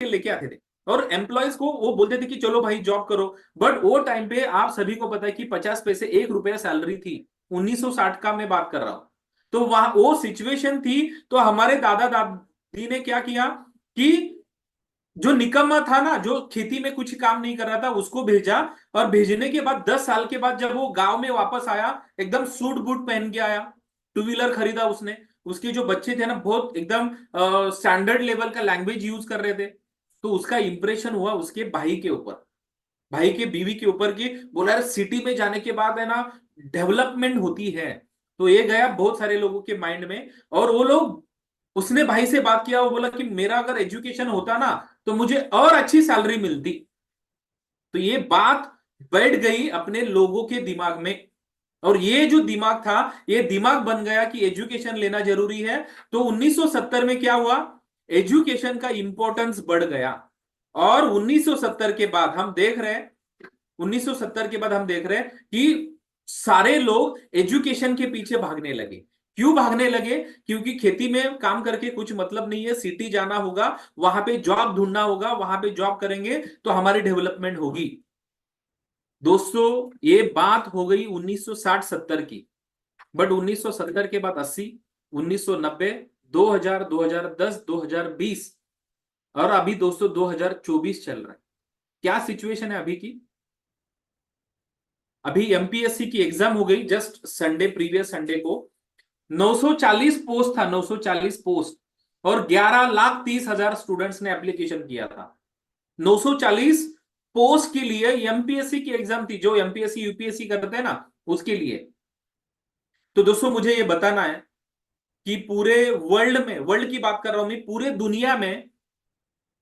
लेके आते थे और एम्प्लॉयज को वो बोलते थे कि चलो भाई जॉब करो। बट वो टाइम पे आप सभी को पता है कि 50 पैसे 1 रुपया सैलरी थी। 1960 का मैं बात कर रहा हूं। तो वहां वो सिचुएशन थी। तो हमारे दादा दादी ने क्या किया कि जो निकम्मा था ना, जो खेती में कुछ काम नहीं कर रहा था, उसको भेजा। और भेजने के बाद 10 साल के बाद जब वो गांव में वापस आया, एकदम सूट बूट पहन के आया। टू व्हीलर खरीदा उसने। उसके जो बच्चे थे ना, बहुत एकदम स्टैंडर्ड लेवल का लैंग्वेज यूज कर रहे थे। तो उसका इंप्रेशन हुआ उसके भाई के ऊपर, भाई के बीवी के ऊपर की। बोला यार सिटी में जाने के बाद है ना, डेवलपमेंट होती है। तो ये गया बहुत सारे लोगों के माइंड में। और वो लोग, उसने भाई से बात किया, वो बोला कि मेरा अगर एजुकेशन होता ना, तो मुझे और अच्छी सैलरी मिलती। तो ये बात बैठ गई अपने लोगों के दिमाग में। और ये जो दिमाग था, ये दिमाग बन गया कि एजुकेशन लेना जरूरी है। तो 1970 में क्या हुआ, एजुकेशन का इंपॉर्टेंस बढ़ गया। और 1970 के बाद हम देख रहे हैं, 1970 के बाद हम देख रहे हैं कि सारे लोग एजुकेशन के पीछे भागने लगे। क्यों भागने लगे? क्योंकि खेती में काम करके कुछ मतलब नहीं है, सिटी जाना होगा, वहां पे जॉब ढूंढना होगा, वहां पे जॉब करेंगे तो हमारी डेवलपमेंट होगी। दोस्तों, ये बात हो गई 1960-70 की। बट 1970 के बाद 80, 1990, 2000, 2010, 2020 और अभी दोस्तों 2024 चल रहा है। क्या सिचुएशन है अभी की? अभी एमपीएससी की एग्जाम हो गई जस्ट संडे, प्रीवियस संडे को। 940 पोस्ट था, 940 पोस्ट। और 11,30,000 स्टूडेंट्स ने एप्लीकेशन किया था। 940 पोस्ट के लिए एमपीएससी की एग्जाम थी, जो एमपीएससी यूपीएससी करते हैं ना, उसके लिए। तो दोस्तों मुझे ये बताना है कि पूरे वर्ल्ड में, वर्ल्ड की बात कर रहा हूं मैं, पूरे दुनिया में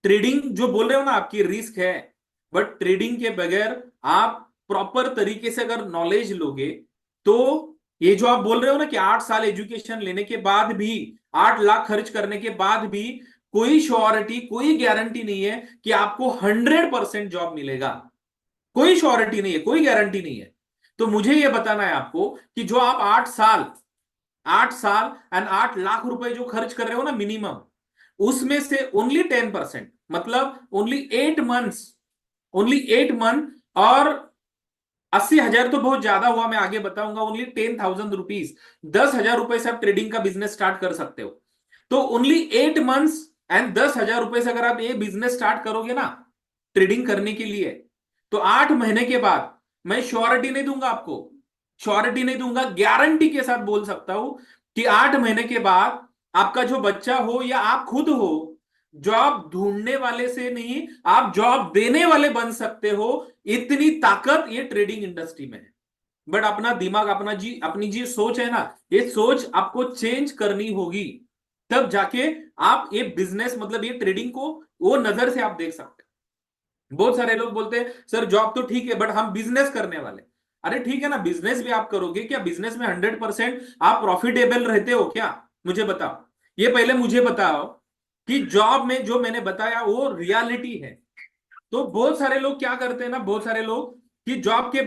ट्रेडिंग जो बोल रहे हो ना, आपकी रिस्क है। बट ट्रेडिंग के बगैर आप प्रॉपर तरीके से अगर नॉलेज लोगे, तो ये जो आप बोल रहे हो ना कि 8 साल एजुकेशन लेने के बाद भी, 8 लाख खर्च करने के बाद भी कोई श्योरिटी, कोई गारंटी नहीं है कि आपको 100% जॉब मिलेगा। कोई श्योरिटी नहीं है, कोई गारंटी नहीं है। तो मुझे यह बताना है आपको कि जो आप 8 साल, 8 साल एंड 8 लाख रुपए जो खर्च कर रहे हो ना मिनिमम, उसमें से ओनली 10%, मतलब ओनली 8 मंथ्स, ओनली 8 मंथ। और 80,000 तो बहुत ज्यादा हुआ, मैं आगे बताऊंगा। ओनली 10,000 रुपीज, 10,000 रुपए से आप ट्रेडिंग का बिजनेस स्टार्ट कर सकते हो। तो ओनली 8 मंथ्स एंड 10,000 रुपए से अगर आप ये बिजनेस स्टार्ट करोगे ना, ट्रेडिंग करने के लिए, तो 8 महीने के बाद, मैं श्योरिटी नहीं दूंगा आपको, श्योरिटी नहीं दूंगा, गारंटी के साथ बोल सकता हूं कि 8 महीने के बाद आपका जो बच्चा हो या आप खुद हो, जॉब ढूंढने वाले से नहीं, आप जॉब देने वाले बन सकते हो। इतनी ताकत ये ट्रेडिंग इंडस्ट्री में है। बट अपना दिमाग, अपनी जी सोच है ना, ये सोच आपको चेंज करनी होगी। तब जाके आप ये बिजनेस, मतलब ये ट्रेडिंग को वो नजर से आप देख सकते हैं। बहुत सारे लोग बोलते हैं सर जॉब तो ठीक है, बट हम बिजनेस करने वाले। अरे ठीक है ना, बिजनेस भी आप करोगे, क्या बिजनेस में 100% आप प्रॉफिटेबल रहते हो क्या? मुझे बताओ। ये पहले मुझे बताओ कि जॉब में जो मैंने बताया वो रियलिटी है। तो बहुत सारे लोग क्या करते हैं ना, बहुत सारे लोग कि जॉब के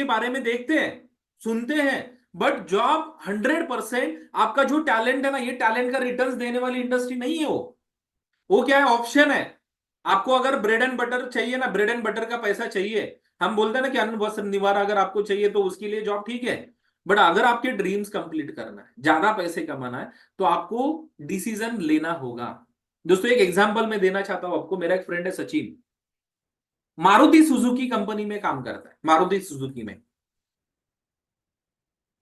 बारे में देखते हैं, सुनते हैं। बट जॉब 100% आपका जो टैलेंट है ना, ये टैलेंट का रिटर्न्स देने वाली इंडस्ट्री नहीं है वो क्या है, ऑप्शन है। आपको अगर ब्रेड एंड बटर चाहिए ना, ब्रेड एंड बटर का पैसा चाहिए, हम बोलते हैं ना कि अन्न वस्त्र निवारा अगर आपको चाहिए, तो उसके लिए जॉब ठीक है। बट अगर आपके ड्रीम्स कंप्लीट करना है, ज्यादा पैसे कमाना है, तो आपको डिसीजन लेना होगा। दोस्तों एक एग्जांपल मैं देना चाहता हूं आपको। मेरा एक फ्रेंड है सचिन, मारुति सुजुकी कंपनी में काम करता है। मारुति सुजुकी में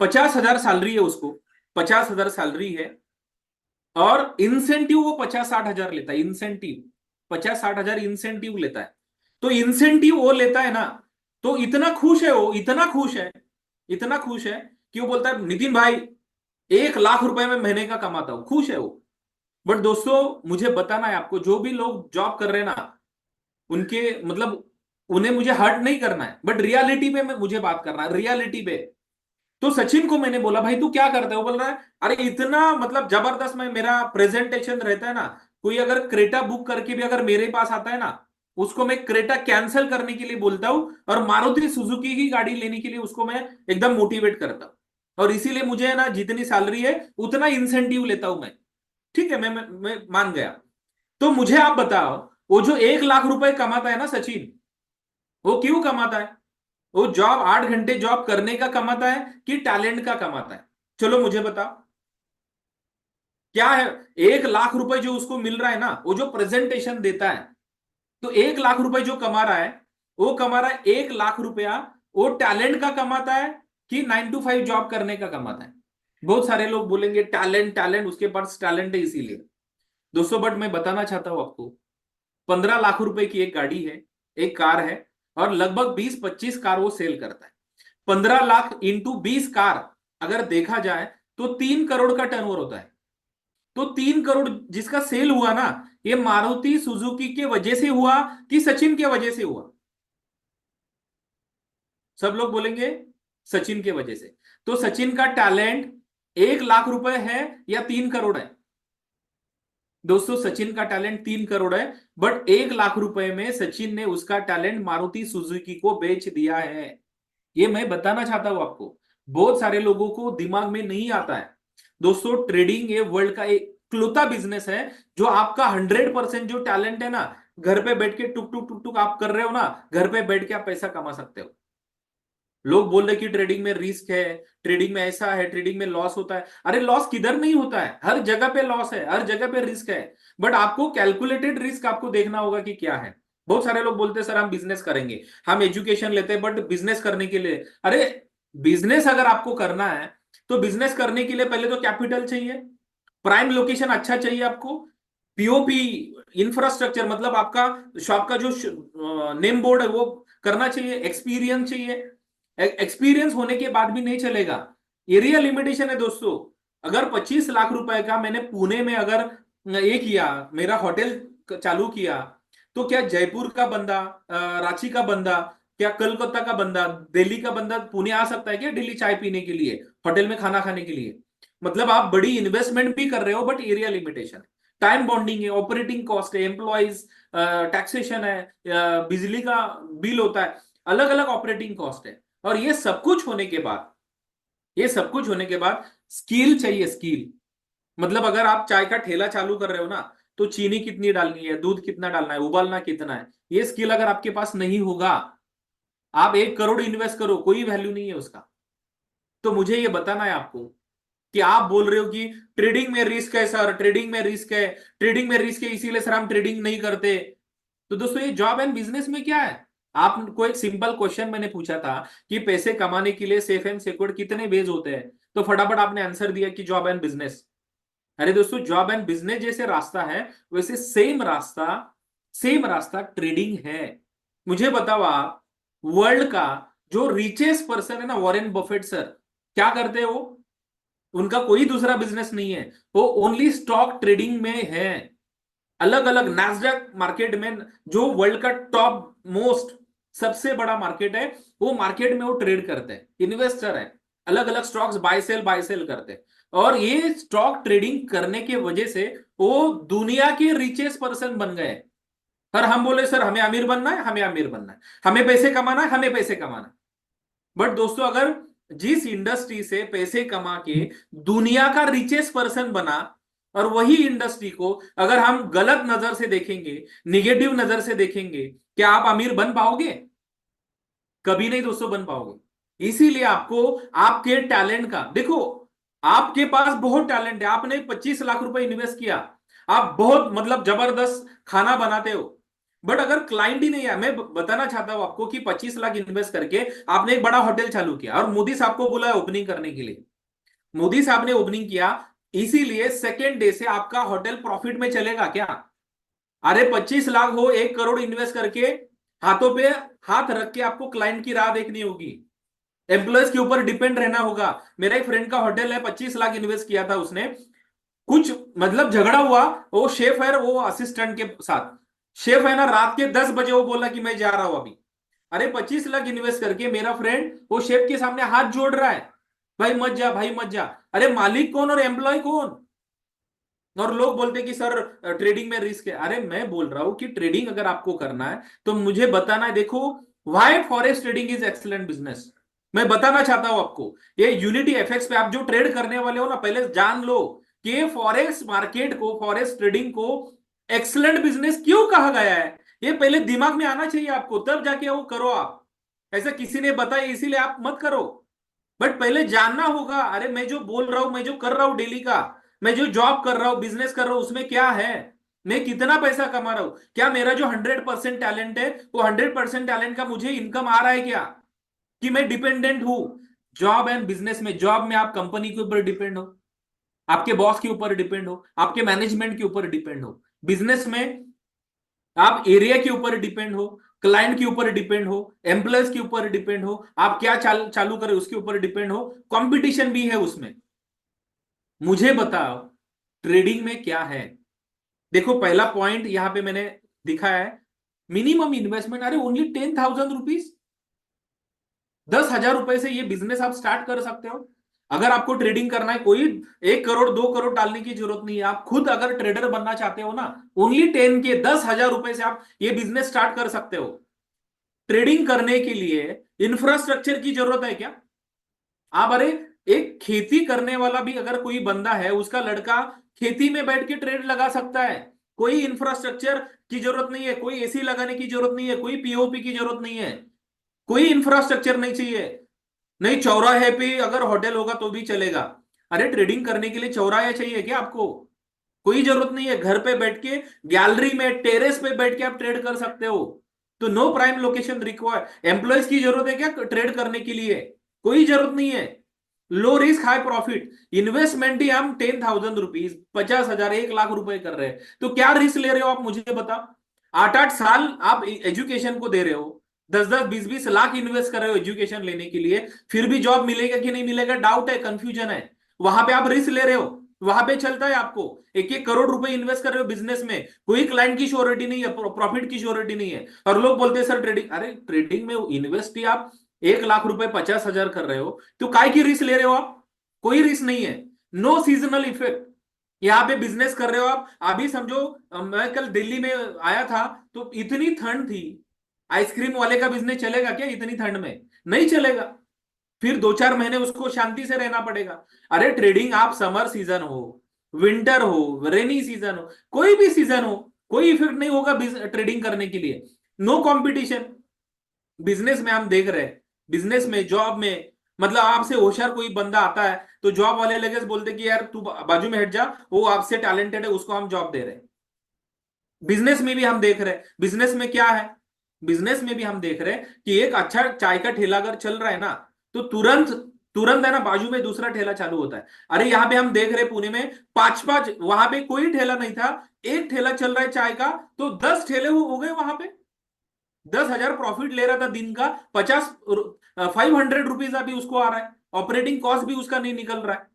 50,000 सैलरी है उसको, 50,000 सैलरी है। और इंसेंटिव वो 50-60 हजार लेता है, इंसेंटिव 50-60 हजार इंसेंटिव लेता है। तो इंसेंटिव वो लेता है ना, तो इतना खुश है वो, इतना खुश है, इतना खुश है कि वो बोलता है नितिन भाई 1 लाख रुपए में महीने का कमाता हूं, खुश है वो। बट दोस्तों मुझे बताना है आपको, जो भी लोग जॉब कर रहे हैं ना, उनके मतलब उन्हें मुझे हर्ट नहीं करना है, बट रियलिटी पे मुझे बात करना है, रियलिटी पे। तो सचिन को मैंने बोला भाई तू क्या करता है? वो बोल रहा है अरे इतना मतलब जबरदस्त, मैं मेरा प्रेजेंटेशन रहता है ना, कोई अगर क्रेटा बुक करके भी अगर मेरे पास आता है ना, उसको मैं क्रेटा कैंसिल करने के लिए बोलता हूं, और मारुति सुजुकी की गाड़ी लेने के लिए उसको मैं एकदम मोटिवेट करता हूं। और इसीलिए मुझे है ना, जितनी सैलरी है उतना इंसेंटिव लेता हूं मैं। ठीक है, मैं मान गया। तो मुझे आप बताओ, वो जो 1 लाख रुपए कमाता है ना सचिन, वो क्यों कमाता है? वो जॉब 8 घंटे जॉब करने का कमाता है कि टैलेंट का कमाता है? चलो मुझे बताओ, क्या है? 1 लाख रुपए जो उसको मिल रहा है ना, वो जो प्रेजेंटेशन देता है, तो 1 लाख रुपए जो कमा रहा है, वो कमा रहा है 1 लाख रुपया, वो टैलेंट का कमाता है कि 9 to 5 जॉब करने का कमाता है? बहुत सारे लोग बोलेंगे टैलेंट, टैलेंट, उसके पास टैलेंट है इसीलिए। दोस्तों बट मैं बताना चाहता हूं आपको, 15 लाख रुपए की एक गाड़ी है, एक कार है, और लगभग 20-25 कार वो सेल करता है। 15 लाख इंटू 20 कार अगर देखा जाए तो 3 करोड़ का टर्नओवर होता है। तो 3 करोड़ जिसका सेल हुआ ना, ये मारुति सुजुकी के वजह से हुआ कि सचिन के वजह से हुआ? सब लोग बोलेंगे सचिन के वजह से। तो सचिन का टैलेंट 1 लाख रुपए है या 3 करोड़ है? दोस्तों सचिन का टैलेंट 3 करोड़ है, बट 1 लाख रुपए में सचिन ने उसका टैलेंट मारुति सुजुकी को बेच दिया है। ये मैं बताना चाहता हूं आपको, बहुत सारे लोगों को दिमाग में नहीं आता है। दोस्तों ट्रेडिंग ये वर्ल्ड का एक इकलौता बिजनेस है जो आपका 100% जो टैलेंट है ना, घर पे बैठ के टुक टुक टुक टुक आप कर रहे हो ना, घर पे बैठ के आप पैसा कमा सकते हो। लोग बोल रहे कि ट्रेडिंग में रिस्क है, ट्रेडिंग में ऐसा है, ट्रेडिंग में लॉस होता है। अरे लॉस किधर नहीं होता है, हर जगह पे लॉस है, हर जगह पे रिस्क है। बट आपको कैलकुलेटेड रिस्क आपको देखना होगा कि क्या है। बहुत सारे लोग बोलते हैं सर हम बिजनेस करेंगे, हम एजुकेशन लेते हैं, बट बिजनेस करने के लिए, अरे बिजनेस अगर आपको करना है तो बिजनेस करने के लिए पहले तो कैपिटल चाहिए, प्राइम लोकेशन अच्छा चाहिए आपको, पीओपी इंफ्रास्ट्रक्चर, मतलब आपका शॉप का जो नेम बोर्ड है वो करना चाहिए, एक्सपीरियंस चाहिए। एक्सपीरियंस होने के बाद भी नहीं चलेगा, एरिया लिमिटेशन है दोस्तों। अगर 25 लाख रुपए का मैंने पुणे में अगर ये किया, मेरा होटल चालू किया, तो क्या जयपुर का बंदा, रांची का बंदा, क्या कलकत्ता का बंदा, दिल्ली का बंदा पुणे आ सकता है क्या दिल्ली चाय पीने के लिए, होटल में खाना खाने के लिए? मतलब आप बड़ी इन्वेस्टमेंट भी कर रहे हो, बट एरिया लिमिटेशन है, टाइम बॉन्डिंग है, ऑपरेटिंग कॉस्ट है, एम्प्लॉइज टैक्सेशन है, बिजली का बिल होता है, अलग अलग ऑपरेटिंग कॉस्ट है। और ये सब कुछ होने के बाद, ये सब कुछ होने के बाद स्किल चाहिए, स्किल। मतलब अगर आप चाय का ठेला चालू कर रहे हो ना, तो चीनी कितनी डालनी है, दूध कितना डालना है, उबालना कितना है, ये स्किल अगर आपके पास नहीं होगा, आप 1 करोड़ इन्वेस्ट करो कोई वैल्यू नहीं है उसका। तो मुझे ये बताना है आपको कि आप बोल रहे हो कि ट्रेडिंग में रिस्क है सर, ट्रेडिंग में रिस्क है, ट्रेडिंग में रिस्क है इसीलिए सर हम ट्रेडिंग नहीं करते। तो दोस्तों ये जॉब एंड बिजनेस में क्या है? आपको एक सिंपल क्वेश्चन मैंने पूछा था कि पैसे कमाने के लिए सेफ एंड सिक्योर कितने वेज होते हैं, तो फटाफट आपने आंसर दिया कि जॉब एंड बिजनेस। अरे दोस्तों जॉब एंड बिजनेस जैसे रास्ता है, वैसे सेम रास्ता ट्रेडिंग है। मुझे बताओ आप, वर्ल्ड का जो रिचेस्ट पर्सन है ना, वॉरेन बफेट सर, क्या करते हो? उनका कोई दूसरा बिजनेस नहीं है, वो ओनली स्टॉक ट्रेडिंग में है। अलग अलग नैस्डैक मार्केट में, जो वर्ल्ड का टॉप मोस्ट सबसे बड़ा मार्केट है, वो मार्केट में वो ट्रेड करते हैं, इन्वेस्टर है, अलग अलग स्टॉक्स बाय सेल करते हैं। और ये स्टॉक ट्रेडिंग करने के वजह से वो दुनिया के रिचेस्ट पर्सन बन गए। पर हम बोले सर हमें अमीर बनना है, हमें अमीर बनना है, हमें पैसे कमाना है, हमें पैसे कमाना है। बट दोस्तों अगर जिस इंडस्ट्री से पैसे कमा के दुनिया का रिचेस्ट पर्सन बना, और वही इंडस्ट्री को अगर हम गलत नजर से देखेंगे, निगेटिव नजर से देखेंगे, क्या आप अमीर बन पाओगे? कभी नहीं दोस्तों बन पाओगे। इसीलिए आपको आपके टैलेंट का देखो, आपके पास बहुत टैलेंट है, आपने 25 लाख रुपए इन्वेस्ट किया, आप बहुत मतलब जबरदस्त खाना बनाते हो, बट अगर क्लाइंट ही नहीं है, मैं बताना चाहता हूं आपको कि 25 लाख इन्वेस्ट करके आपने एक बड़ा होटल चालू किया और मोदी साहब को बुलाया ओपनिंग करने के लिए, मोदी साहब ने ओपनिंग किया, इसीलिए सेकेंड डे से आपका होटल प्रॉफिट में चलेगा क्या? अरे 25 लाख हो, 1 करोड़ इन्वेस्ट करके हाथों पे हाथ रख के आपको क्लाइंट की राह देखनी होगी, एम्प्लॉयज के ऊपर डिपेंड रहना होगा। मेरा एक फ्रेंड का होटल है, 25 लाख इन्वेस्ट किया था उसने, कुछ मतलब झगड़ा हुआ, वो शेफ है, वो असिस्टेंट के साथ, शेफ है ना, रात के 10 बजे वो बोला कि मैं जा रहा हूं अभी। अरे 25 लाख इन्वेस्ट करके मेरा फ्रेंड वो शेफ के सामने हाथ जोड़ रहा है, भाई मत जा, भाई मत जा। अरे मालिक कौन और एम्प्लॉय कौन? और लोग बोलते कि सर ट्रेडिंग में रिस्क है। अरे मैं बोल रहा हूं कि ट्रेडिंग अगर आपको करना है तो मुझे बताना है, देखो why forex trading is excellent business. मैं बताना चाहता हूं आपको, ये यूनिटी एफएक्स पे आप जो ट्रेड करने वाले हो ना, पहले जान लो कि फॉरेक्स मार्केट को, फॉरेक्स ट्रेडिंग को एक्सलेंट बिजनेस क्यों कहा गया है, ये पहले दिमाग में आना चाहिए आपको, तब जाके वो करो आप। ऐसा किसी ने बताया इसीलिए आप मत करो, बट पहले जानना होगा। अरे मैं जो बोल रहा हूं, मैं जो कर रहा हूं डेली का, मैं जो जॉब कर रहा हूं, बिजनेस कर रहा हूं, उसमें क्या है, मैं कितना पैसा कमा रहा हूं, क्या मेरा जो 100% टैलेंट है, वो 100% टैलेंट का मुझे इनकम आ रहा है क्या, कि मैं डिपेंडेंट हूं। जॉब एंड बिजनेस में, जॉब में आप कंपनी के ऊपर डिपेंड हो, आपके बॉस के ऊपर डिपेंड हो, आपके मैनेजमेंट के ऊपर डिपेंड हो। बिजनेस में आप एरिया के ऊपर डिपेंड हो, क्लाइंट के ऊपर डिपेंड हो, एम्प्लॉयज के ऊपर डिपेंड हो, आप क्या चालू करें उसके ऊपर डिपेंड हो, कंपटीशन भी है उसमें। मुझे बताओ ट्रेडिंग में क्या है। देखो पहला पॉइंट यहां पे मैंने दिखा है, मिनिमम इन्वेस्टमेंट, अरे ओनली 10,000 रुपीज, 10,000 रुपए से ये बिजनेस आप स्टार्ट कर सकते हो। अगर आपको ट्रेडिंग करना है, कोई 1 करोड़ 2 करोड़ डालने की जरूरत नहीं है। आप खुद अगर ट्रेडर बनना चाहते हो ना, ओनली 10,000 रुपए से आप ये बिजनेस स्टार्ट कर सकते हो। ट्रेडिंग करने के लिए इंफ्रास्ट्रक्चर की जरूरत है क्या? आप, अरे एक खेती करने वाला भी अगर कोई बंदा है, उसका लड़का खेती में बैठ के ट्रेड लगा सकता है। कोई इंफ्रास्ट्रक्चर की जरूरत नहीं है, कोई एसी लगाने की जरूरत नहीं है, कोई पीओपी की जरूरत नहीं है, कोई इंफ्रास्ट्रक्चर नहीं चाहिए। नहीं, चौराहे पे अगर होटल होगा तो भी चलेगा। अरे ट्रेडिंग करने के लिए चौराहा चाहिए क्या आपको? कोई जरूरत नहीं है, घर पे बैठ के गैलरी में टेरेस पे बैठ के आप ट्रेड कर सकते हो। तो no prime location require. Employees की जरूरत है क्या ट्रेड करने के लिए? कोई जरूरत नहीं है। Low risk high profit, investment ही हम 10,000 रुपीज, 50,000, 1 लाख रुपए कर रहे हैं, तो क्या रिस्क ले रहे हो आप मुझे बताओ। 8-8 साल आप एजुकेशन को दे रहे हो, 10-10, 20-20 लाख इन्वेस्ट कर रहे हो एजुकेशन लेने के लिए, फिर भी जॉब मिलेगा कि नहीं मिलेगा डाउट है, कंफ्यूजन है। वहां पे आप रिस्क ले रहे हो, वहां पे चलता है आपको। 1-1 करोड़ रुपए इन्वेस्ट कर रहे हो बिजनेस में, कोई क्लाइंट की श्योरिटी नहीं है, प्रॉफिट की श्योरिटी नहीं है, और लोग बोलते हैं सर ट्रेडिंग, अरे ट्रेडिंग में इन्वेस्ट ही आप 1 लाख रुपए 50,000 कर रहे हो, तो काय की रिस्क ले रहे हो आप? कोई रिस्क नहीं है। नो सीजनल इफेक्ट, यहाँ पे बिजनेस कर रहे हो आप। अभी समझो मैं कल दिल्ली में आया था, तो इतनी ठंड थी, आइसक्रीम वाले का बिजनेस चलेगा क्या इतनी ठंड में? नहीं चलेगा। फिर 2-4 महीने उसको शांति से रहना पड़ेगा। अरे ट्रेडिंग, आप समर सीजन हो, विंटर हो, रेनी सीजन हो, कोई भी सीजन हो, कोई इफेक्ट नहीं होगा ट्रेडिंग करने के लिए। No competition. बिजनेस में हम देख रहे हैं, बिजनेस में, जॉब में, मतलब आपसे होशियार कोई बंदा आता है तो जॉब वाले लगे बोलते कि यार तू बाजू में हट जा, वो आपसे टैलेंटेड है, उसको हम जॉब दे रहे हैं। बिजनेस में भी हम देख रहे हैं, बिजनेस में क्या है, बिजनेस में भी हम देख रहे हैं कि एक अच्छा चाय का ठेला अगर चल रहा है ना, तो तुरंत तुरंत है ना, बाजू में दूसरा ठेला चालू होता है। अरे यहाँ पे हम देख रहे हैं पुणे में 5-5, वहां पे कोई ठेला नहीं था, एक ठेला चल रहा है चाय का, तो 10 ठेले हो गए वहां पे। 10,000 प्रॉफिट ले रहा था दिन का, 500 रुपीज अभी उसको आ रहा है, ऑपरेटिंग कॉस्ट भी उसका नहीं निकल रहा है।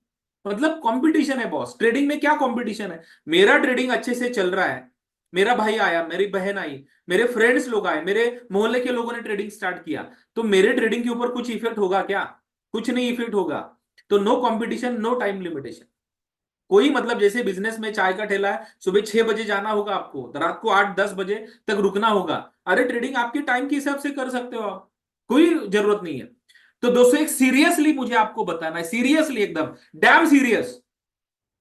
मतलब कंपटीशन है बॉस, ट्रेडिंग में क्या कंपटीशन है। मेरा ट्रेडिंग अच्छे से चल रहा है, मेरा भाई आया, मेरी बहन आई, मेरे फ्रेंड्स लोग आए, मेरे मोहल्ले के लोगों ने ट्रेडिंग स्टार्ट किया, तो मेरे ट्रेडिंग के ऊपर कुछ इफेक्ट होगा क्या? कुछ नहीं इफेक्ट होगा। तो no competition, no time limitation. कोई मतलब, जैसे बिजनेस में चाय का ठेला है, सुबह 6 बजे जाना होगा आपको, तो रात को 8-10 बजे तक रुकना होगा। अरे ट्रेडिंग आपके टाइम के हिसाब से कर सकते हो आप, कोई जरूरत नहीं है। तो दोस्तों एक सीरियसली मुझे आपको बताना है, सीरियसली एकदम डैम सीरियस,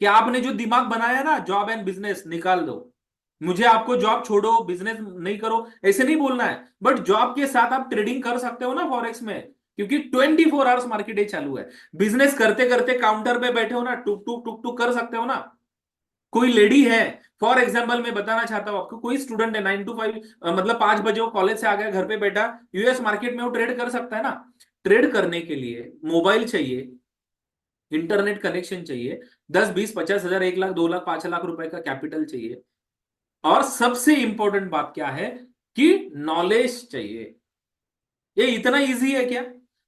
कि आपने जो दिमाग बनाया ना, जॉब एंड बिजनेस निकाल दो। मुझे आपको जॉब छोड़ो, बिजनेस नहीं करो, ऐसे नहीं बोलना है, बट जॉब के साथ आप ट्रेडिंग कर सकते हो ना फॉरेक्स में, क्योंकि 24 आवर्स मार्केट ही चालू है। बिजनेस करते करते काउंटर पे बैठे हो ना, टुक टुक टुक टुक कर सकते हो ना। कोई लेडी है, फॉर एग्जाम्पल मैं बताना चाहता हूं आपको, कोई स्टूडेंट है 9 to 5, मतलब 5 बजे वो कॉलेज से आ गया, घर पे बैठा, यूएस मार्केट में वो ट्रेड कर सकता है ना। ट्रेड करने के लिए मोबाइल चाहिए, इंटरनेट कनेक्शन चाहिए, 10-20-50 हजार, 1 लाख 2 लाख 5 लाख रुपए का कैपिटल चाहिए, और सबसे इंपॉर्टेंट बात क्या है कि नॉलेज चाहिए। ये इतना इजी है क्या?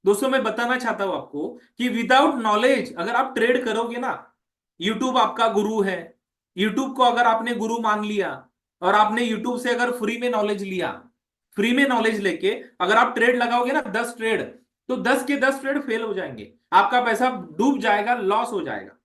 दोस्तों मैं बताना चाहता हूं आपको कि विदाउट नॉलेज अगर आप ट्रेड करोगे ना, यूट्यूब आपका गुरु है, यूट्यूब को अगर आपने गुरु मान लिया, और आपने यूट्यूब से अगर फ्री में नॉलेज लिया, फ्री में नॉलेज लेके अगर आप ट्रेड लगाओगे ना, 10 ट्रेड, तो 10 के 10 ट्रेड फेल हो जाएंगे, आपका पैसा डूब जाएगा, लॉस हो जाएगा।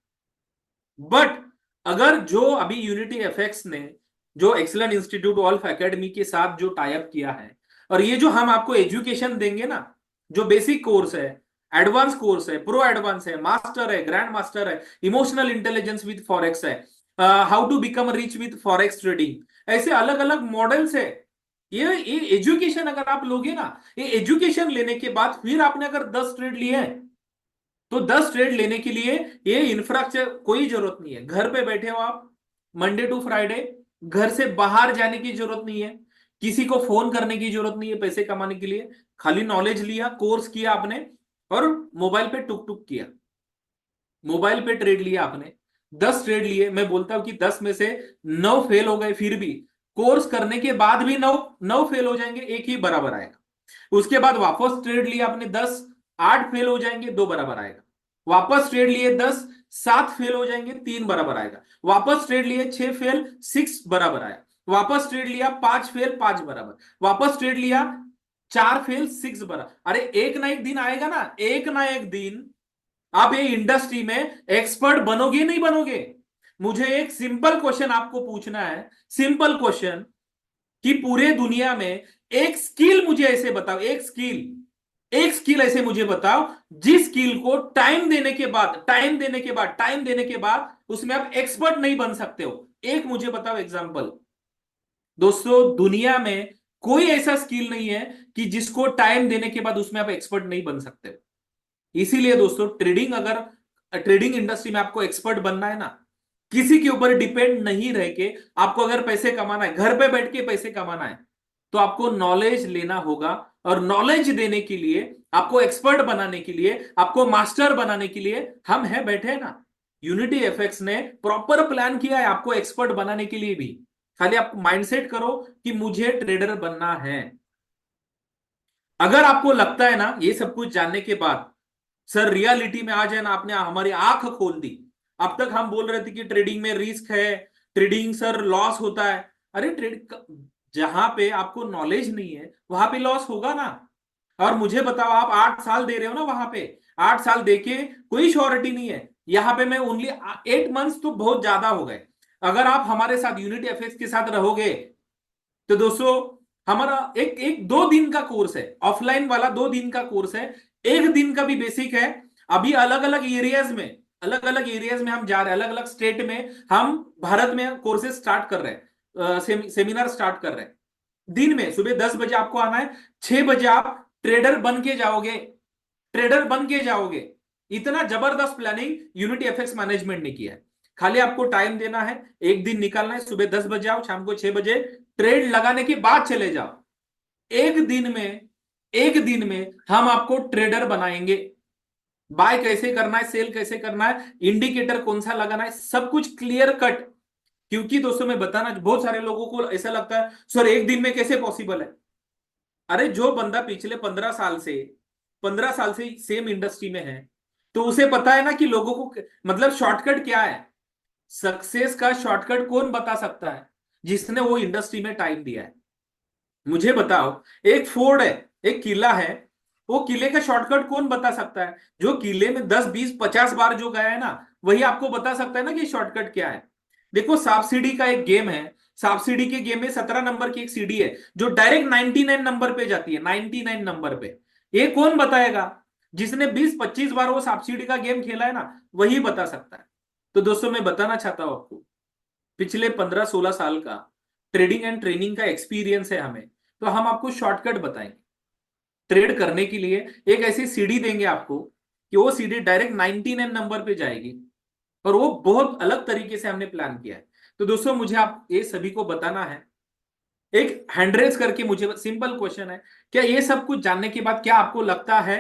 बट अगर जो अभी यूनिटी एफएक्स ने, जो एक्सलेंट इंस्टीट्यूट ऑल्फ एकेडमी के साथ जो टाइप किया है, और ये जो हम आपको एजुकेशन देंगे ना, जो बेसिक कोर्स है, एडवांस कोर्स है, प्रो एडवांस है, मास्टर है, ग्रैंड मास्टर है, इमोशनल इंटेलिजेंस विद फॉरेक्स है, how to become rich with forex trading, ऐसे अलग अलग मॉडल्स है। ये एजुकेशन अगर आप लोगे ना, ये एजुकेशन लेने के बाद फिर आपने अगर 10 ट्रेड लिए हैं, तो 10 ट्रेड लेने के लिए ये इंफ्रास्ट्रक्चर कोई जरूरत नहीं है। घर पे बैठे हो आप, मंडे टू फ्राइडे, घर से बाहर जाने की जरूरत नहीं है, किसी को फोन करने की जरूरत नहीं है पैसे कमाने के लिए। खाली नॉलेज लिया, कोर्स किया आपने, और मोबाइल पे टुक टुक किया, मोबाइल पे ट्रेड लिया आपने, 10 ट्रेड लिए। मैं बोलता हूं कि 10 में से 9 फेल हो गए, फिर भी कोर्स करने के बाद भी 9 9 फेल हो जाएंगे, एक ही बराबर आएगा। उसके बाद वापस ट्रेड लिया आपने 10, 8 फेल हो जाएंगे, 2 बराबर आएगा। वापस ट्रेड लिए 10, 7 फेल हो जाएंगे, 3 बराबर आएगा। वापस ट्रेड लिए 6 फेल, 6 बराबर आया। वापस ट्रेड लिया 5 फेल, 5 बराबर। वापस ट्रेड लिया 4 फेल, 6 बराबर। अरे एक ना एक दिन आएगा ना, एक ना एक दिन आप ये इंडस्ट्री में एक्सपर्ट बनोगे नहीं बनोगे। मुझे एक सिंपल क्वेश्चन आपको पूछना है, सिंपल क्वेश्चन, कि पूरे दुनिया में एक स्किल मुझे ऐसे बताओ, एक स्किल ऐसे मुझे बताओ जिस स्किल को टाइम देने के बाद उसमें आप एक्सपर्ट नहीं बन सकते हो। एक मुझे बताओ एग्जांपल। दोस्तों दुनिया में कोई ऐसा स्किल नहीं है कि जिसको टाइम देने के बाद उसमें आप एक्सपर्ट नहीं बन सकते हो। इसीलिए दोस्तों ट्रेडिंग इंडस्ट्री में आपको एक्सपर्ट बनना है ना, किसी के ऊपर डिपेंड नहीं रह के, आपको अगर पैसे कमाना है, घर पे बैठ के पैसे कमाना है, तो आपको नॉलेज लेना होगा। और नॉलेज देने के लिए, आपको एक्सपर्ट बनाने के लिए, आपको मास्टर बनाने के लिए हम हैं बैठे ना। यूनिटी एफएक्स ने प्रॉपर प्लान किया है आपको एक्सपर्ट बनाने के लिए भी। खाली आप माइंडसेट करो कि मुझे ट्रेडर बनना है। अगर आपको लगता है ना ये सब कुछ जानने के बाद, सर रियलिटी में आ जाए ना, आपने हमारी आंख खोल दी। अब तक हम बोल रहे थे कि ट्रेडिंग में रिस्क है, ट्रेडिंग सर लॉस होता है। अरे ट्रेड, जहां पे आपको नॉलेज नहीं है वहां पे लॉस होगा ना। और मुझे बताओ, आप 8 साल दे रहे हो ना वहां पे, 8 साल देके कोई श्योरिटी नहीं है। यहां पे मैं ओनली 8 मंथ्स तो बहुत ज्यादा हो गए। अगर आप हमारे साथ यूनिटी एफएक्स के साथ रहोगे, तो दोस्तों हमारा एक एक 2 दिन का कोर्स है, ऑफलाइन वाला 2 दिन का कोर्स है। 1 दिन का भी बेसिक है। अभी अलग अलग एरियाज में हम जा रहे हैं, अलग अलग स्टेट में हम भारत में कोर्सेज स्टार्ट कर रहे हैं, सेमिनार स्टार्ट कर रहे हैं। दिन में सुबह 10 बजे आपको आना है, 6 बजे आप ट्रेडर बन के जाओगे। इतना जबरदस्त प्लानिंग यूनिटी एफएक्स मैनेजमेंट ने किया है। खाली आपको टाइम देना है, एक दिन निकालना है, सुबह 10 बजे आओ, शाम को 6 बजे ट्रेड लगाने के बाद चले जाओ। एक दिन में एक दिन में हम आपको ट्रेडर बनाएंगे। बाय कैसे करना है, सेल कैसे करना है, इंडिकेटर कौन सा लगाना है, सब कुछ क्लियर कट। क्योंकि दोस्तों मैं बताना, बहुत सारे लोगों को ऐसा लगता है सर एक दिन में कैसे पॉसिबल है। अरे जो बंदा पिछले 15 साल से सेम इंडस्ट्री में है, तो उसे पता है ना कि लोगों को मतलब शॉर्टकट क्या है। सक्सेस का शॉर्टकट कौन बता सकता है? जिसने वो इंडस्ट्री में टाइम दिया है। मुझे बताओ, एक फोर्ट है, एक किला है, वो किले का शॉर्टकट कौन बता सकता है? जो किले में 10 20 50 बार जो गया है ना, वही आपको बता सकता है ना कि शॉर्टकट क्या है। देखो सांप सीढ़ी का एक गेम है, सांप सीढ़ी के गेम में 17 नंबर की एक सीढ़ी है जो डायरेक्ट 99 नंबर पे जाती है, 99 नंबर पे। ये कौन बताएगा? जिसने 20 25 बार वो सांप सीढ़ी का गेम खेला है ना, वही बता सकता है। तो दोस्तों मैं बताना चाहता हूं आपको, पिछले 15 16 साल का ट्रेडिंग एंड ट्रेनिंग का एक्सपीरियंस है हमें, तो हम आपको शॉर्टकट बताएंगे। ट्रेड करने के लिए एक ऐसी सीढ़ी देंगे आपको कि वो सीढ़ी डायरेक्ट 99 नंबर पे जाएगी। और वो बहुत अलग तरीके से हमने प्लान किया है। तो दोस्तों मुझे आप ये सभी को बताना है, एक हैंड रेज करके मुझे सिंपल क्वेश्चन है, क्या ये सब कुछ जानने के बाद क्या आपको लगता है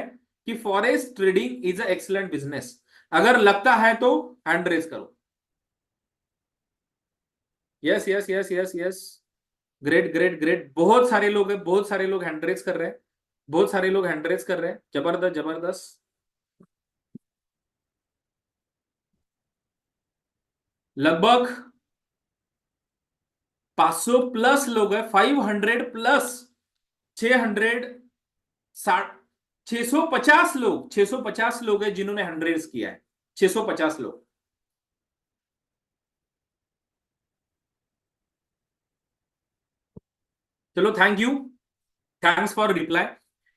कि forex trading is a excellent business? अगर लगता है तो हैंड रेज करो। Yes yes yes yes yes, great great great, बहुत सारे लोग हैं, बहुत सारे लोग हैंड रेज कर रहे हैं, बहुत सारे लोग हैंड रेज कर रहे हैं, जबरदस्त जबरदस्त। लगभग 500 प्लस लोग हैं, 500 प्लस, 600, 60, 650 लोग हैं जिन्होंने 100 किया है, 650 लोग। चलो thank you, thanks for reply.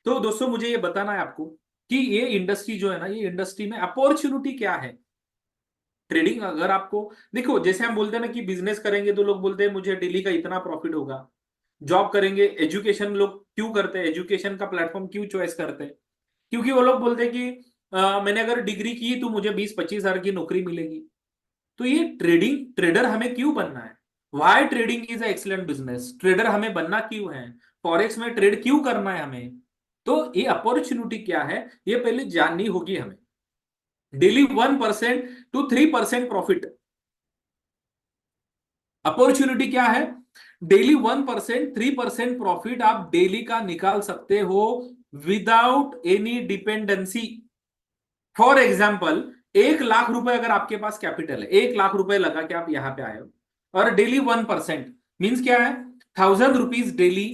तो दोस्तों मुझे ये बताना है आपको कि ये इंडस्ट्री जो है ना, ये इंडस्ट्री में अपॉर्चुनिटी क्या है। ट्रेडिंग अगर आपको, देखो जैसे हम बोलते हैं ना कि बिजनेस करेंगे तो लोग बोलते हैं मुझे डेली का इतना प्रॉफिट होगा, जॉब करेंगे, एजुकेशन लोग क्यों करते हैं, एजुकेशन का प्लेटफॉर्म क्यों चॉइस करते हैं, क्योंकि वो लोग बोलते हैं कि मैंने अगर डिग्री की तो मुझे 20-25 हजार की नौकरी मिलेगी। तो ये ट्रेडिंग, ट्रेडर हमें क्यों बनना है, why trading is a excellent business, trader हमें बनना क्यों है, फॉरेक्स में ट्रेड क्यों करना है हमें, तो ये अपॉर्चुनिटी क्या है ये पहले जाननी होगी हमें। डेली 1% to 3% प्रॉफिट, अपॉर्चुनिटी क्या है, डेली 1% 3% प्रॉफिट आप डेली का निकाल सकते हो without any dependency. For example 1 lakh रुपए अगर आपके पास कैपिटल है, 1 लाख रुपए लगा के आप यहां पे आए हो, और डेली 1% मीन्स क्या है, 1000 रुपीज डेली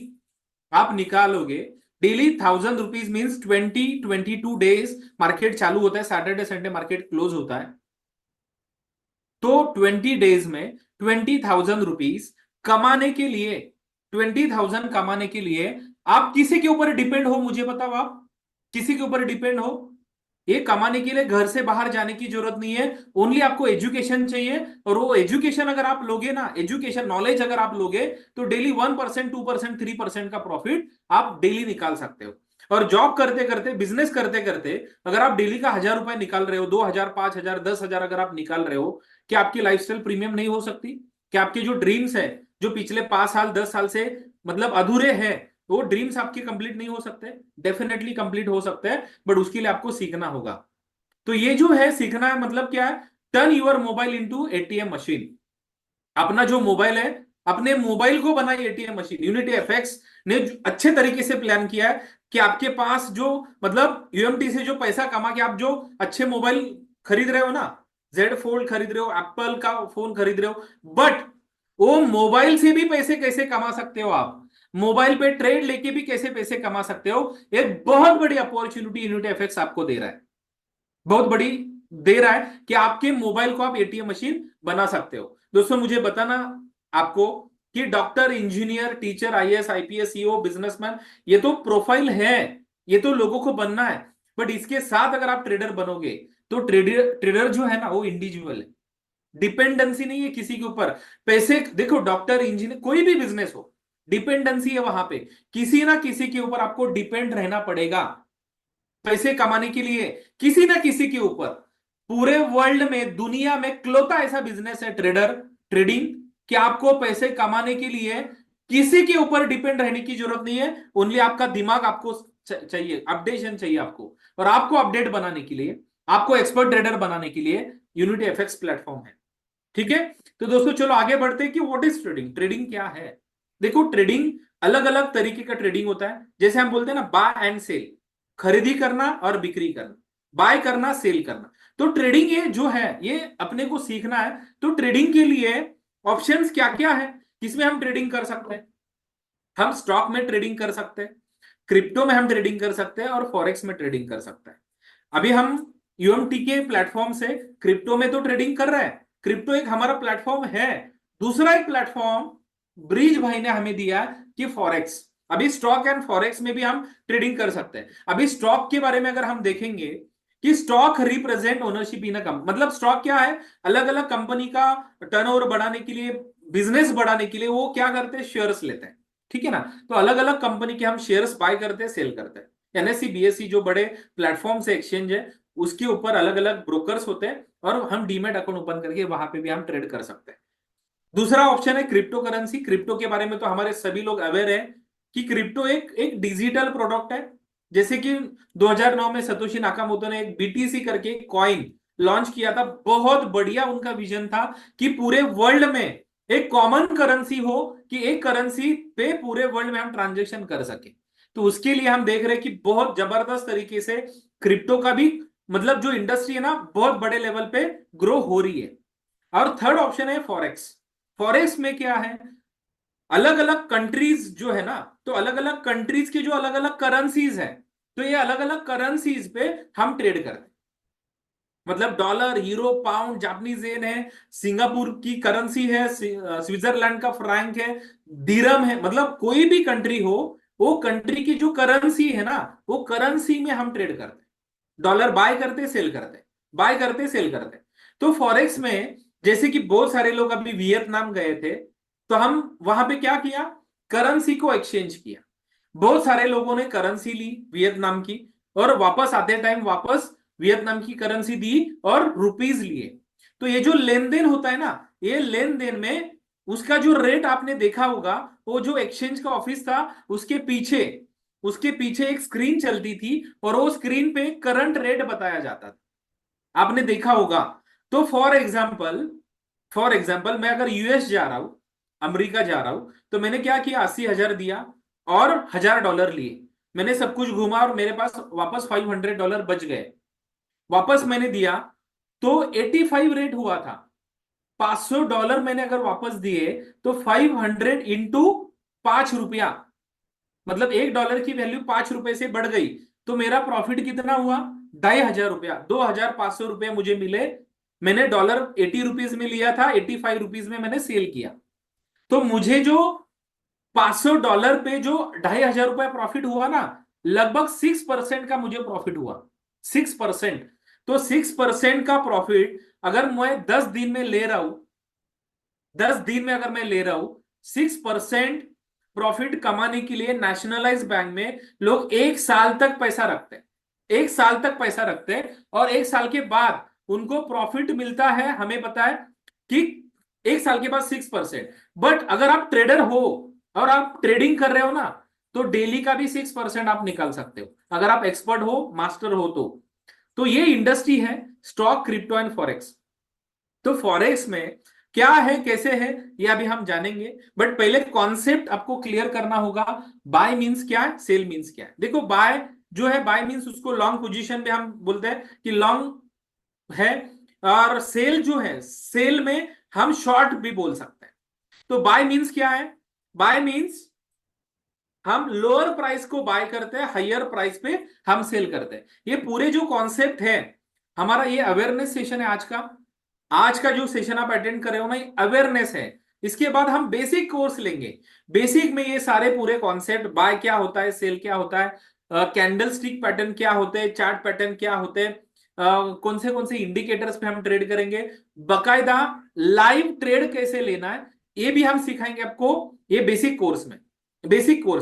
आप निकालोगे। Daily 1000 rupees means 22 days market चालू होता है, सैटरडे संडे मार्केट क्लोज होता है, तो 20 डेज में 20,000 रुपीज कमाने के लिए, 20,000 कमाने के लिए आप किसी के ऊपर डिपेंड हो, मुझे बताओ आप किसी के ऊपर डिपेंड हो, ये कमाने के लिए घर से बाहर जाने की जरूरत नहीं है, ओनली आपको एजुकेशन चाहिए, और वो एजुकेशन अगर आप लोगे ना, एजुकेशन नॉलेज अगर आप लोगे, तो डेली 1% 2% 3% का प्रॉफिट आप डेली निकाल सकते हो। और जॉब करते करते, बिजनेस करते करते अगर आप डेली का 1000 रुपए निकाल रहे हो, 2000, 5000, 10,000 अगर आप निकाल रहे हो, क्या आपकी लाइफस्टाइल प्रीमियम नहीं हो सकती, क्या आपके जो ड्रीम्स है, जो पिछले 5 साल 10 साल से मतलब अधूरे हैं, वो ड्रीम्स आपके कंप्लीट नहीं हो सकते, डेफिनेटली कंप्लीट हो सकते हैं, बट उसके लिए आपको सीखना होगा। तो ये जो है सीखना है मतलब क्या है, turn your mobile into ATM machine. अपना जो मोबाइल है, अपने मोबाइल को बनाई एटीएम मशीन। यूनिटी एफएक्स ने अच्छे तरीके से प्लान किया है कि आपके पास जो मतलब यूएमटी से जो पैसा कमा के आप जो अच्छे मोबाइल खरीद रहे हो ना, जेड फोल्ड खरीद रहे हो, एप्पल का फोन खरीद रहे हो, बट वो मोबाइल से भी पैसे कैसे कमा सकते हो आप, मोबाइल पे ट्रेड लेके भी कैसे पैसे कमा सकते हो, एक बहुत बड़ी अपॉर्चुनिटी यूनिटी एफएक्स आपको दे रहा है, बहुत बड़ी दे रहा है कि आपके मोबाइल को आप एटीएम मशीन बना सकते हो। दोस्तों मुझे बताना आपको कि doctor, engineer, teacher, IAS, IPS, CEO, businessman, ये तो प्रोफाइल है, ये तो लोगों को बनना है, बट इसके साथ अगर आप ट्रेडर बनोगे तो ट्रेडर ट्रेडर जो है ना वो इंडिविजुअल है, डिपेंडेंसी नहीं है किसी के ऊपर। पैसे देखो, डॉक्टर, इंजीनियर, कोई भी बिजनेस हो, डिपेंडेंसी है वहां पे, किसी ना किसी के ऊपर आपको डिपेंड रहना पड़ेगा पैसे कमाने के लिए, किसी ना किसी के ऊपर। पूरे वर्ल्ड में, दुनिया में क्लोता ऐसा बिजनेस है ट्रेडर, ट्रेडिंग, कि आपको पैसे कमाने के लिए किसी के ऊपर डिपेंड रहने की जरूरत नहीं है, ओनली आपका दिमाग आपको चाहिए, अपडेशन चाहिए आपको, और आपको अपडेट बनाने के लिए, आपको एक्सपर्ट ट्रेडर बनाने के लिए यूनिटी एफएक्स प्लेटफॉर्म है। ठीक है, तो दोस्तों चलो आगे बढ़ते हैं कि व्हाट इज ट्रेडिंग, ट्रेडिंग क्या है। देखो ट्रेडिंग अलग अलग तरीके का ट्रेडिंग होता है, जैसे हम बोलते हैं ना बाय एंड सेल, खरीदी करना और बिक्री करना, बाय करना, सेल करना। तो ट्रेडिंग ये जो है ये अपने को सीखना है। तो ट्रेडिंग के लिए ऑप्शंस क्या क्या है, किसमें हम ट्रेडिंग कर सकते हैं, हम स्टॉक में ट्रेडिंग कर सकते हैं, क्रिप्टो में हम ट्रेडिंग कर सकते हैं, और फॉरेक्स में ट्रेडिंग कर सकते हैं। अभी हम यूएमटी के प्लेटफॉर्म से क्रिप्टो में तो ट्रेडिंग कर रहे हैं, क्रिप्टो एक हमारा प्लेटफॉर्म है। दूसरा एक प्लेटफॉर्म ब्रिज भाई ने हमें दिया कि फॉरेक्स, अभी स्टॉक एंड फॉरेक्स में भी हम ट्रेडिंग कर सकते हैं। अभी स्टॉक के बारे में अगर हम देखेंगे कि stock represent ownership in a company, मतलब स्टॉक क्या है, अलग अलग कंपनी का टर्नओवर बढ़ाने के लिए, बिजनेस बढ़ाने के लिए वो क्या करते हैं, शेयर्स लेते हैं। ठीक है ना, तो अलग अलग कंपनी के हम शेयर्स बाय करते हैं, सेल करते हैं। एनएससी, बीएससी जो बड़े प्लेटफॉर्म से एक्सचेंज है, उसके ऊपर अलग अलग ब्रोकर्स होते हैं, और हम डीमेट अकाउंट ओपन करके वहां पे भी हम ट्रेड कर सकते हैं। दूसरा ऑप्शन है क्रिप्टो करेंसी। क्रिप्टो के बारे में तो हमारे सभी लोग अवेयर है कि क्रिप्टो एक एक डिजिटल प्रोडक्ट है। जैसे कि 2009 में सतोशी नाकामोटो ने एक बीटीसी करके कॉइन लॉन्च किया था, बहुत बढ़िया उनका विजन था कि पूरे वर्ल्ड में एक कॉमन करेंसी हो, कि एक करेंसी पे पूरे वर्ल्ड में हम ट्रांजेक्शन कर सके। तो उसके लिए हम देख रहे हैं कि बहुत जबरदस्त तरीके से क्रिप्टो का भी मतलब जो इंडस्ट्री है ना बहुत बड़े लेवल पे ग्रो हो रही है। और थर्ड ऑप्शन है फॉरेक्स। फॉरेक्स में क्या है, अलग अलग कंट्रीज जो है ना, तो अलग अलग कंट्रीज के जो अलग अलग करेंसीज है, तो ये अलग अलग करेंसीज पे हम ट्रेड करते हैं। मतलब dollar, euro, pound, Japanese yen है, सिंगापुर की करेंसी है, स्विट्जरलैंड का फ्रैंक है, दिरम है, मतलब कोई भी कंट्री हो, वो कंट्री की जो करेंसी है ना, वो करेंसी में हम ट्रेड करते हैं। डॉलर बाय करते, सेल करते, बाय करते, सेल करते। तो फॉरेक्स में जैसे कि बहुत सारे लोग अभी वियतनाम गए थे, तो हम वहां पे क्या किया, करेंसी को एक्सचेंज किया। बहुत सारे लोगों ने करेंसी ली वियतनाम की, और वापस आते टाइम वापस वियतनाम की करेंसी दी और रुपीज लिए। तो ये जो लेन देन होता है ना, ये लेन देन में उसका जो रेट आपने देखा होगा, वो जो एक्सचेंज का ऑफिस था उसके पीछे एक स्क्रीन चलती थी, और वो स्क्रीन पे करंट रेट बताया जाता था, आपने देखा होगा। तो फॉर एग्जाम्पल मैं अगर यूएस जा रहा हूं, अमेरिका जा रहा हूं, तो मैंने क्या किया, 80,000 दिया और $1,000 लिए। मैंने सब कुछ घुमा और मेरे पास वापस $500 बच गए। वापस मैंने दिया तो 85 रेट हुआ था। $500 मैंने अगर वापस दिए तो 500 इंटू ₹5, मतलब $1 की वैल्यू ₹5 से बढ़ गई। तो मेरा प्रॉफिट कितना हुआ, ₹2,500, ₹2,500 मुझे मिले। मैंने डॉलर 80 रुपीज में लिया था, 85 रुपीज में मैंने सेल किया। तो मुझे जो $500 पे जो ₹2,500 प्रॉफिट हुआ ना, लगभग 6% का मुझे प्रॉफिट हुआ, 6%। तो 6% का प्रॉफिट अगर मैं 10 दिन में ले रहा हूं, 10 दिन में अगर मैं ले रहा हूं, 6% प्रॉफिट कमाने के लिए नेशनलाइज बैंक में लोग 1 साल तक पैसा रखते हैं। 1 साल तक पैसा रखते हैं, और 1 साल के बाद उनको प्रॉफिट मिलता है, हमें पता है कि 1 साल के बाद 6%। बट अगर आप ट्रेडर हो और आप ट्रेडिंग कर रहे हो ना, तो डेली का भी 6% आप निकाल सकते हो, अगर आप एक्सपर्ट हो, मास्टर हो तो ये इंडस्ट्री है स्टॉक, क्रिप्टो एंड फॉरेक्स। तो फॉरेक्स में क्या है, कैसे है, ये अभी हम जानेंगे। बट पहले कॉन्सेप्ट आपको क्लियर करना होगा। बाय मींस क्या है, सेल मींस क्या है। देखो बाय जो है, बाय मींस उसको लॉन्ग पोजीशन में हम बोलते हैं कि लॉन्ग है, और सेल जो है, सेल में हम शॉर्ट भी बोल सकते हैं। तो बाय मींस क्या है, बाय मींस हम लोअर प्राइस को बाय करते हैं, हायर प्राइस पे हम सेल करते हैं। ये पूरे जो कॉन्सेप्ट है हमारा, ये अवेयरनेस सेशन है आज का। आज का जो सेशन आप अटेंड कर रहे हो ना, ये अवेयरनेस है। इसके बाद हम बेसिक कोर्स लेंगे। बेसिक में ये सारे पूरे कॉन्सेप्ट, बाय क्या होता है, सेल क्या होता है, कैंडल स्टिक पैटर्न क्या होते हैं, चार्ट पैटर्न क्या होते हैं, कौन से इंडिकेटर्स पे हम ट्रेड करेंगे, बकायदा लाइव ट्रेड कैसे लेना है, ये भी हम सिखाएंगे आपको ये बेसिक कोर्स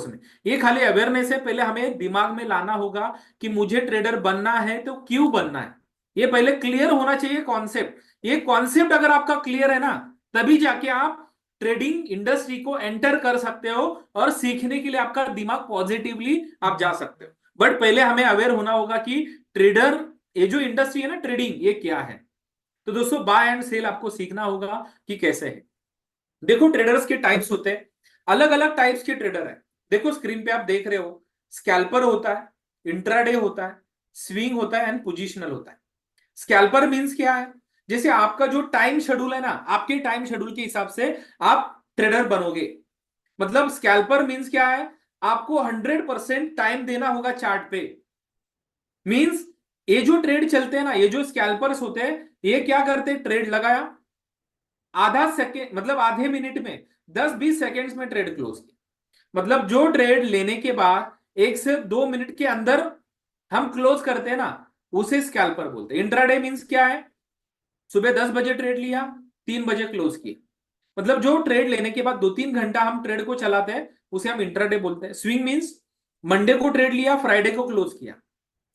में। ये खाली अवेयरनेस है, पहले हमें दिमाग में लाना होगा कि मुझे ट्रेडर बनना है तो क्यों बनना है, ये पहले क्लियर होना चाहिए कॉन्सेप्ट। ये कॉन्सेप्ट अगर आपका क्लियर है ना, तभी जाके आप ट्रेडिंग इंडस्ट्री को एंटर कर सकते हो, और सीखने के लिए आपका दिमाग पॉजिटिवली आप जा सकते हो। बट पहले हमें अवेयर होना होगा कि ट्रेडर, ये जो इंडस्ट्री है ना ट्रेडिंग, ये क्या है। तो दोस्तों बाय एंड सेल आपको सीखना होगा कि कैसे है। देखो ट्रेडर्स के टाइप्स होते हैं, अलग अलग टाइप्स के ट्रेडर है। देखो स्क्रीन पे आप देख रहे हो, स्कैल्पर होता है, इंट्राडे होता है, स्विंग होता है एंड पोजिशनल होता है। स्कैल्पर मींस क्या है, जैसे आपका जो टाइम शेड्यूल है ना, आपके टाइम शेड्यूल के हिसाब से आप ट्रेडर बनोगे। मतलब स्कैल्पर मींस क्या है, आपको 100% टाइम देना होगा चार्ट पे। मींस ये जो ट्रेड चलते हैं ना, ये जो स्कैल्पर्स होते हैं, ये क्या करते हैं, ट्रेड लगाया, आधा सेकेंड मतलब आधे मिनट में, 10-20 सेकेंड्स में ट्रेड क्लोज किया। मतलब जो ट्रेड लेने के बाद 1 से 2 मिनट के अंदर हम क्लोज करते हैं ना, उसे स्कैल्पर बोलते हैं। इंट्राडे मींस क्या है, सुबह 10 बजे ट्रेड लिया, 3 बजे क्लोज किया। मतलब जो ट्रेड लेने के बाद 2-3 घंटा हम ट्रेड को चलाते हैं, उसे हम इंट्राडे बोलते हैं। स्विंग मींस मंडे को ट्रेड लिया, फ्राइडे को क्लोज किया,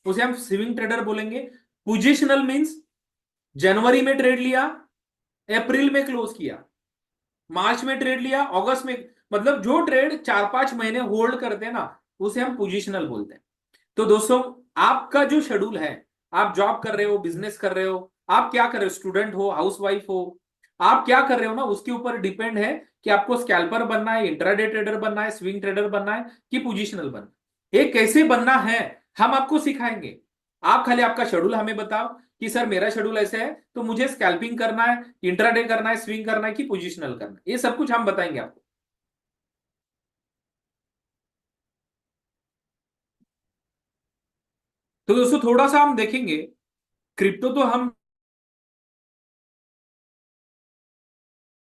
उसे हम स्विंग ट्रेडर बोलेंगे। पोजिशनल मींस जनवरी में ट्रेड लिया, अप्रैल में क्लोज किया, मार्च में ट्रेड लिया, अगस्त में, मतलब जो ट्रेड 4-5 महीने होल्ड करते हैं ना, उसे हम पोजिशनल बोलते हैं। तो दोस्तों आपका जो शेड्यूल है, आप जॉब कर रहे हो, बिजनेस कर रहे हो, आप क्या कर रहे हो, स्टूडेंट हो, हाउसवाइफ हो, आप क्या कर रहे हो ना, उसके ऊपर डिपेंड है कि आपको स्कैल्पर बनना है, इंट्राडे ट्रेडर बनना है, स्विंग ट्रेडर बनना है, कि पोजिशनल बनना है। ये कैसे बनना है हम आपको सिखाएंगे। आप खाली आपका शेड्यूल हमें बताओ कि सर मेरा शेड्यूल ऐसे है, तो मुझे स्कैल्पिंग करना है, इंट्राडे करना है, स्विंग करना है, कि पोजिशनल करना है, ये सब कुछ हम बताएंगे आपको। तो दोस्तों थोड़ा सा हम देखेंगे, क्रिप्टो तो हम